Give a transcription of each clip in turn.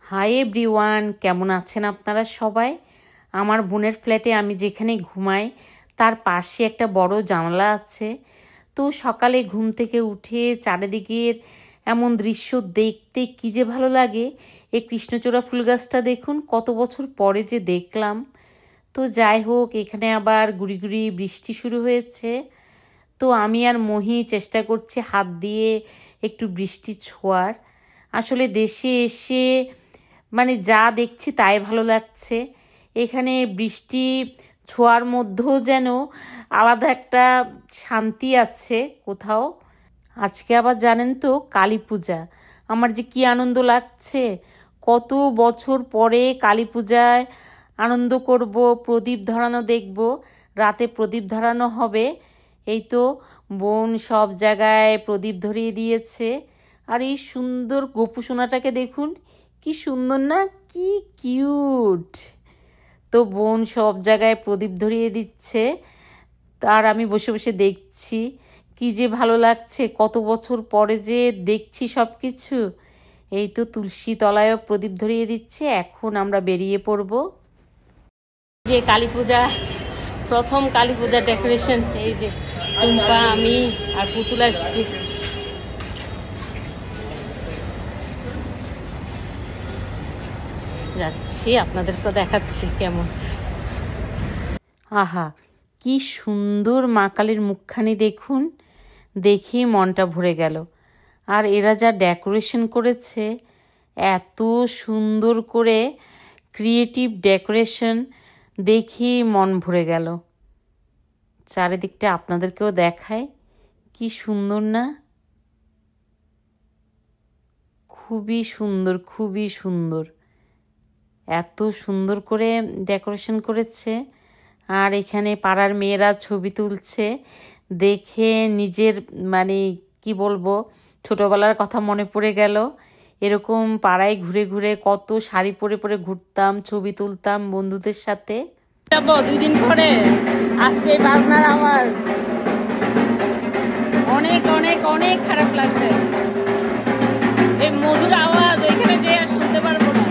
Hi everyone, কেমন আছেন আপনারা সবাই? আমার বোনের ফ্ল্যাটে আমি যেখানে ঘুমাই তার পাশে একটা বড় জানালা আছে। তো সকালে ঘুম থেকে উঠে চারিদিকের এমন দৃশ্য দেখতে কী যে ভালো লাগে। এই কৃষ্ণচূড়া ফুল গাছটা দেখুন, কত বছর পরে যে দেখলাম। তো যাই হোক, এখানে আবার গুড়ি গুড়ি বৃষ্টি শুরু হয়েছে। তো আমি আর মহি চেষ্টা করছি হাত দিয়ে একটু বৃষ্টি ছোঁয়ার। আসলে দেশে এসে যা দেখছি তাই ভালো লাগছে। এখানে বৃষ্টি ছোঁয়ার মধ্যেও যেন আলাদা একটা শান্তি আছে কোথাও। আজকে আবার জানেন তো কালী পূজা, আমার যে কি আনন্দ লাগছে। কত বছর পরে কালী পূজায় আনন্দ করব, প্রদীপ ধরানো দেখব, রাতে প্রদীপ ধরানো হবে। এই তো বোন সব জায়গায় প্রদীপ ধরিয়ে দিয়েছে। আর এই সুন্দর গোপু সোনাটাকে দেখুন, কি সুন্দর না, কি কিউট। তো বোন সব জায়গায় প্রদীপ ধরিয়ে দিচ্ছে, তার আমি বসে বসে দেখছি। কি যে ভালো লাগছে, কত বছর পরে যে দেখছি সব কিছু। এই তো তুলসী তলায়ও প্রদীপ ধরিয়ে দিচ্ছে। এখন আমরা বেরিয়ে পড়ব। যে কালী পূজা, প্রথম কালী পূজা ডেকোরেশন, এই যে টুম্পা, আমি আর পুতুল আসছি। যাচ্ছি, আপনাদেরকে দেখাচ্ছি কেমন। আহা, কি সুন্দর মা কালীর মুখখানি দেখুন, দেখি মনটা ভরে গেল। আর এরা যা ডেকোরেশন করেছে, এত সুন্দর করে ক্রিয়েটিভ ডেকোরেশন, দেখি মন ভরে গেল। চারিদিকটা আপনাদেরকেও দেখায়, কি সুন্দর না? খুবই সুন্দর, খুবই সুন্দর। এত সুন্দর করে ডেকোরেশন করেছে। আর এখানে পাড়ার মেয়েরা ছবি তুলছে, দেখে নিজের কি বলবো, ছোটবেলার কথা মনে পড়ে গেল। এরকম পাড়ায় ঘুরে ঘুরে কত শাড়ি পরে পরে ঘুরতাম, ছবি তুলতাম বন্ধুদের সাথে। যাবো 2 দিন পরে। আজকে বাজনার আওয়াজ অনেক অনেক অনেক খারাপ লাগছে। এই মধুর আওয়াজ ওইখানে যে আর শুনতে পারবো না।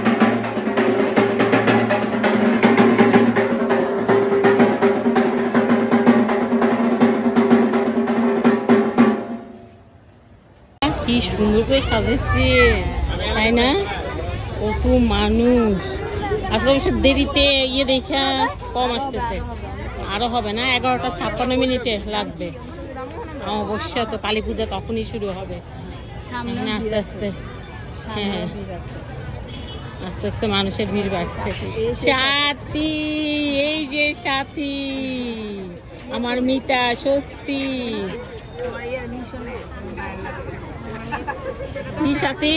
কি সুন্দর করে সাজেছে, তাই না? কত মানুষ আজকে অবশ্য দেরিতে দেখা কম আসতেছে, আরো হবে না, 11:56 লাগবে। অবশ্য তো কালী পূজা তখনই শুরু হবে, আস্তে আস্তে। হ্যাঁ, আস্তে আস্তে মানুষের ভিড় বাড়ছে। সাথী, এই যে সাথী আমার মিতা, স্বস্তি। সাথী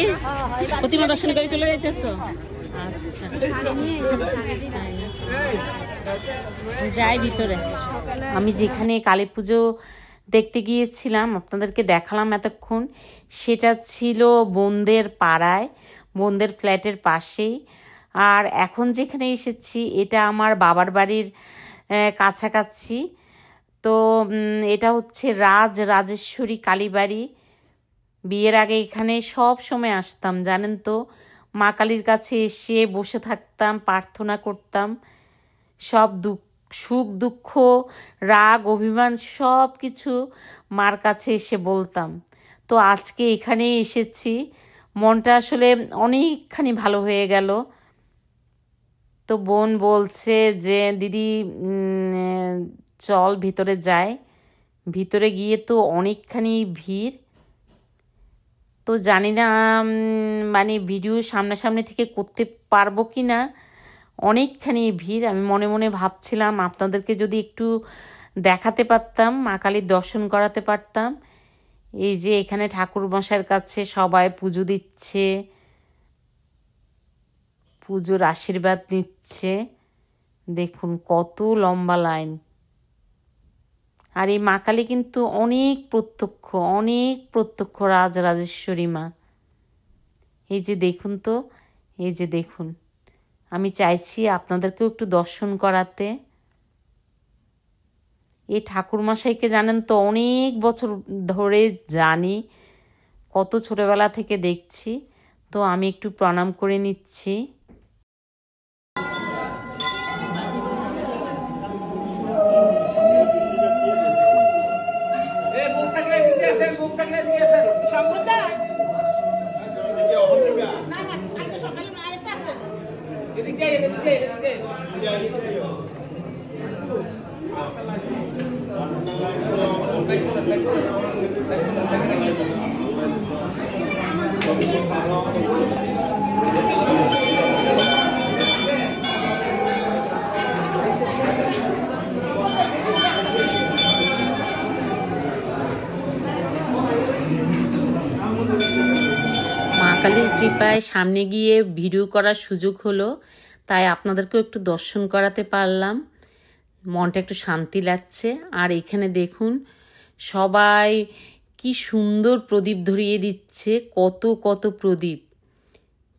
প্রতিমা দর্শন করে চলে যাইতেছো? আচ্ছা, যাই ভিতরে। আমি যেখানে কালী পুজো দেখতে গিয়েছিলাম, আপনাদেরকে দেখালাম এতক্ষণ, সেটা ছিল বোনদের পাড়ায়, বোনদের ফ্ল্যাটের পাশেই। আর এখন যেখানে এসেছি এটা আমার বাবার বাড়ির কাছাকাছি। তো এটা হচ্ছে রাজেশ্বরী কালীবাড়ি। বিয়ের আগে এখানে সব সময় আসতাম, জানেন তো। মা কালীর কাছে এসে বসে থাকতাম, প্রার্থনা করতাম, সব সুখ দুঃখ, রাগ অভিমান সব কিছু মার কাছে এসে বলতাম। তো আজকে এখানে এসেছি, মনটা আসলে অনেকখানি ভালো হয়ে গেল। তো বোন বলছে যে দিদি চল ভিতরে যাই। ভিতরে গিয়ে তো অনেকখানি ভিড়। তো জানি না ভিডিও সামনাসামনি থেকে করতে পারবো কি না, অনেকখানি ভিড়। আমি মনে মনে ভাবছিলাম আপনাদেরকে যদি একটু দেখাতে পারতাম, মা কালীর দর্শন করাতে পারতাম। এই যে এখানে ঠাকুর মশাইয়ের কাছে সবাই পুজো দিচ্ছে, পুজোর আশীর্বাদ নিচ্ছে। দেখুন কত লম্বা লাইন। আর এই মা কালী কিন্তু অনেক প্রত্যক্ষ রাজরাজেশ্বরী মা। এই যে দেখুন তো, এই যে দেখুন, আমি চাইছি আপনাদেরকেও একটু দর্শন করাতে। এই ঠাকুরমশাইকে জানেন তো অনেক বছর ধরে জানি, কত ছোটবেলা থেকে দেখছি। তো আমি একটু প্রণাম করে নিচ্ছি। মা কালীর কৃপায় সামনে গিয়ে ভিডিও করার সুযোগ হলো, তাই আপনাদেরকেও একটু দর্শন করাতে পারলাম। মনটা একটু শান্তি লাগছে। আর এখানে দেখুন সবাই কি সুন্দর প্রদীপ ধরিয়ে দিচ্ছে, কত কত প্রদীপ,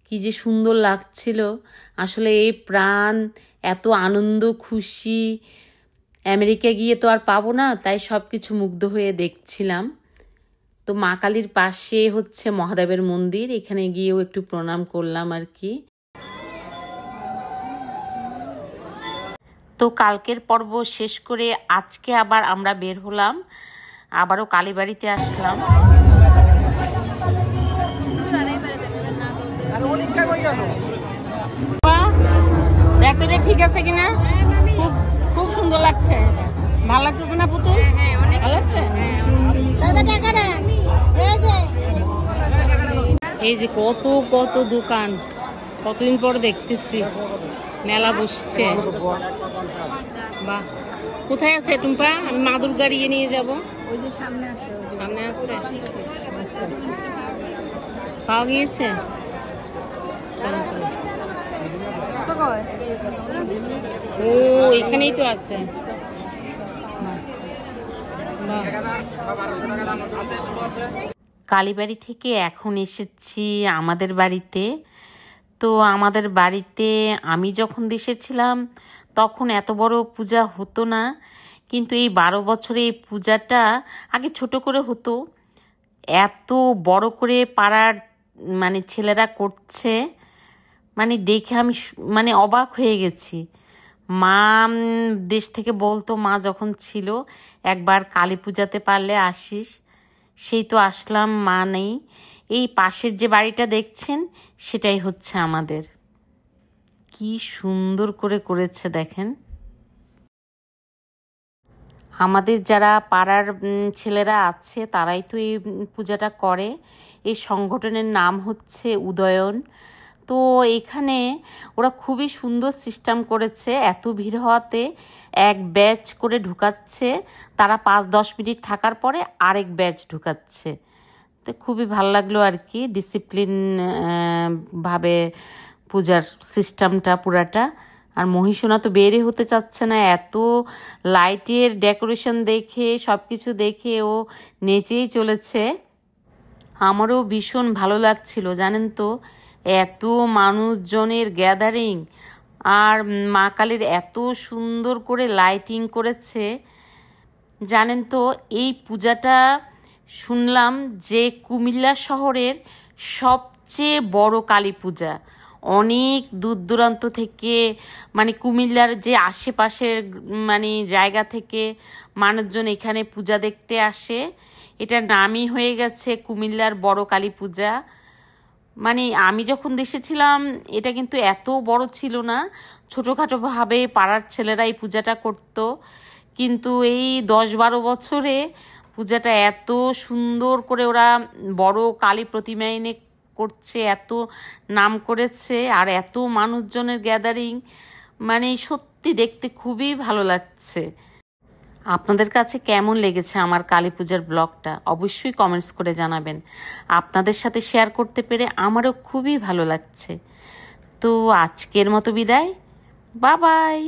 কি যে সুন্দর লাগছিল। আসলে এই প্রাণ এত আনন্দ খুশি আমেরিকা গিয়ে তো আর পাবো না, তাই সব কিছু মুগ্ধ হয়ে দেখছিলাম। তো মা কালীর পাশে হচ্ছে মহাদেবের মন্দির, এখানে গিয়েও একটু প্রণাম করলাম আর কি। তো কালকের পর্ব শেষ করে আজকে আবার আমরা বের হলাম, আবারও কালীবাড়িতে আসলাম। ঠিক আছে কিনা? খুব খুব সুন্দর লাগছে। ভালো লাগতেছে না পুতুল? ভালো লাগছে। এই যে কত কত দোকান, কতদিন পর দেখতেছি মেলা বসছে। বাহ, কোথায় আছে টুম্পা? আমি মা দুর্গার ইয়ে নিয়ে যাবো। ওই যে সামনে আছে, সামনে আছে। পাওয়া গিয়েছে? চলো চলো। ও এখানেই তো আছে। কালীবাড়ি থেকে এখন এসেছি আমাদের বাড়িতে। তো আমাদের বাড়িতে আমি যখন দেশে ছিলাম তখন এত বড় পূজা হতো না, কিন্তু এই 12 বছরে এই পূজাটা আগে ছোট করে হতো, এত বড় করে পাড়ার মানে ছেলেরা করছে, মানে দেখে আমি মানে অবাক হয়ে গেছি। মা দেশ থেকে বলতো, মা যখন ছিল, একবার কালী পূজাতে পারলে আসিস। সেই তো আসলাম, মা নেই। এই পাশের যে বাড়িটা দেখছেন সেটাই হচ্ছে আমাদের। কি সুন্দর করে করেছে দেখেন। আমাদের যারা পাড়ার ছেলেরা আছে তারাই তো এই পূজাটা করে। এই সংগঠনের নাম হচ্ছে উদয়ন। তো এখানে ওরা খুবই সুন্দর সিস্টেম করেছে, এত ভিড় হওয়াতে এক ব্যাচ করে ঢুকাচ্ছে, তারা 5-10 মিনিট থাকার পরে আরেক ব্যাচ ঢুকাচ্ছে। তো খুবই ভালো লাগলো আর কি, ডিসিপ্লিন ভাবে পূজার সিস্টেমটা পুরাটা। আর মহিষোনা তো বেরই হতে চাচ্ছে না, এত লাইটের ডেকোরেশন দেখে সব কিছু দেখে ও নেচেই চলেছে। আমারও ভীষণ ভালো লাগছিল জানেন তো, এত মানুষজনের গ্যাদারিং, আর মা কালীর এত সুন্দর করে লাইটিং করেছে। জানেন তো এই পূজাটা শুনলাম যে কুমিল্লা শহরের সবচেয়ে বড় কালী পূজা। অনেক দূর দূরান্ত থেকে, মানে কুমিল্লার যে আশেপাশের মানে জায়গা থেকে মানুষজন এখানে পূজা দেখতে আসে। এটার নামই হয়ে গেছে কুমিল্লার বড় কালী পূজা। মানে আমি যখন দেশে ছিলাম এটা কিন্তু এত বড় ছিল না, ছোটোখাটোভাবে পাড়ার ছেলেরা এই পূজাটা করতো। কিন্তু এই 10-12 বছরে পূজাটা এত সুন্দর করে ওরা বড় কালী প্রতিমা এনে করছে, এত নাম করেছে, আর এত মানুষজনের গ্যাদারিং, মানে সত্যি দেখতে খুবই ভালো লাগছে। আপনাদের কাছে কেমন লেগেছে আমার কালী পূজার ব্লগটা অবশ্যই কমেন্টস করে জানাবেন। আপনাদের সাথে শেয়ার করতে পেরে আমারও খুবই ভালো লাগছে। তো আজকের মতো বিদায়, বাই বাই।